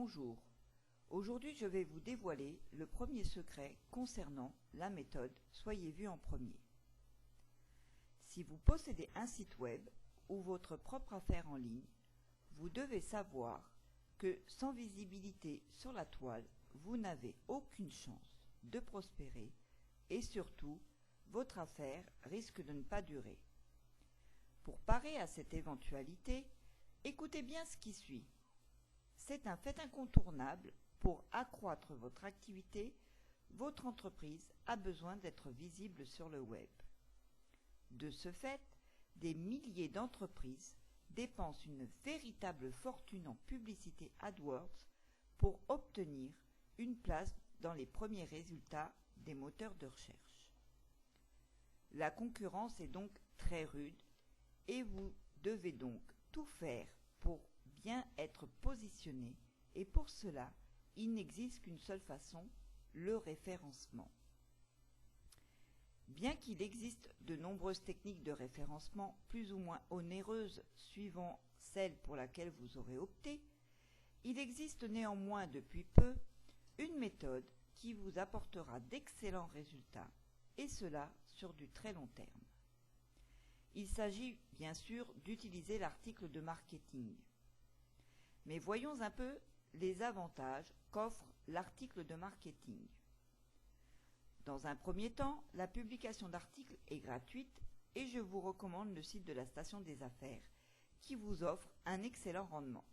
Bonjour, aujourd'hui je vais vous dévoiler le premier secret concernant la méthode Soyez vu en premier. Si vous possédez un site web ou votre propre affaire en ligne, vous devez savoir que sans visibilité sur la toile, vous n'avez aucune chance de prospérer et surtout, votre affaire risque de ne pas durer. Pour parer à cette éventualité, écoutez bien ce qui suit. C'est un fait incontournable pour accroître votre activité. Votre entreprise a besoin d'être visible sur le web. De ce fait, des milliers d'entreprises dépensent une véritable fortune en publicité AdWords pour obtenir une place dans les premiers résultats des moteurs de recherche. La concurrence est donc très rude et vous devez donc tout faire pour bien être positionné, et pour cela, il n'existe qu'une seule façon, le référencement. Bien qu'il existe de nombreuses techniques de référencement plus ou moins onéreuses suivant celle pour laquelle vous aurez opté, il existe néanmoins depuis peu une méthode qui vous apportera d'excellents résultats, et cela sur du très long terme. Il s'agit bien sûr d'utiliser l'article de marketing. Mais voyons un peu les avantages qu'offre l'article de marketing. Dans un premier temps, la publication d'articles est gratuite et je vous recommande le site de la Station des Affaires qui vous offre un excellent rendement.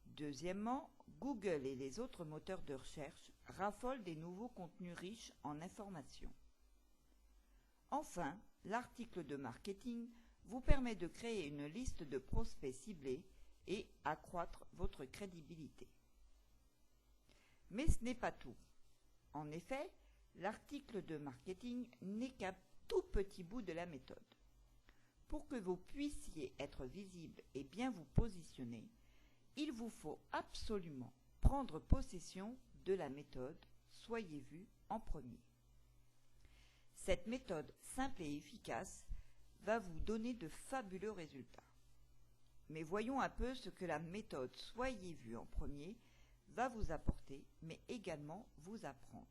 Deuxièmement, Google et les autres moteurs de recherche raffolent des nouveaux contenus riches en informations. Enfin, l'article de marketing vous permet de créer une liste de prospects ciblés et accroître votre crédibilité. Mais ce n'est pas tout. En effet, l'article de marketing n'est qu'un tout petit bout de la méthode. Pour que vous puissiez être visible et bien vous positionner, il vous faut absolument prendre possession de la méthode Soyez vu en premier. Cette méthode simple et efficace va vous donner de fabuleux résultats. Mais voyons un peu ce que la méthode Soyez vu en premier va vous apporter, mais également vous apprendre.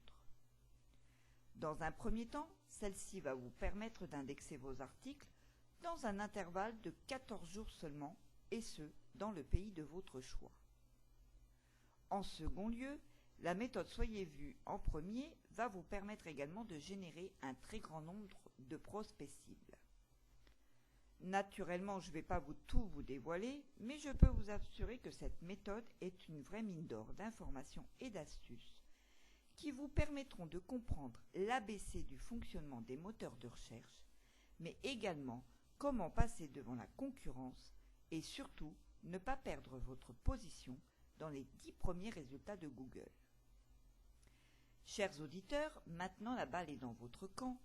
Dans un premier temps, celle-ci va vous permettre d'indexer vos articles dans un intervalle de 14 jours seulement, et ce, dans le pays de votre choix. En second lieu, la méthode Soyez vu en premier va vous permettre également de générer un très grand nombre de prospects cibles. Naturellement, je ne vais pas tout vous dévoiler, mais je peux vous assurer que cette méthode est une vraie mine d'or d'informations et d'astuces qui vous permettront de comprendre l'ABC du fonctionnement des moteurs de recherche, mais également comment passer devant la concurrence et surtout ne pas perdre votre position dans les 10 premiers résultats de Google. Chers auditeurs, maintenant la balle est dans votre camp.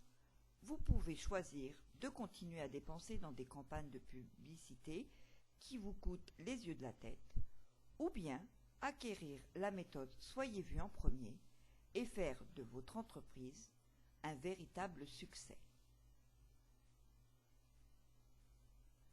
Vous pouvez choisir de continuer à dépenser dans des campagnes de publicité qui vous coûtent les yeux de la tête, ou bien acquérir la méthode Soyez vu en premier et faire de votre entreprise un véritable succès.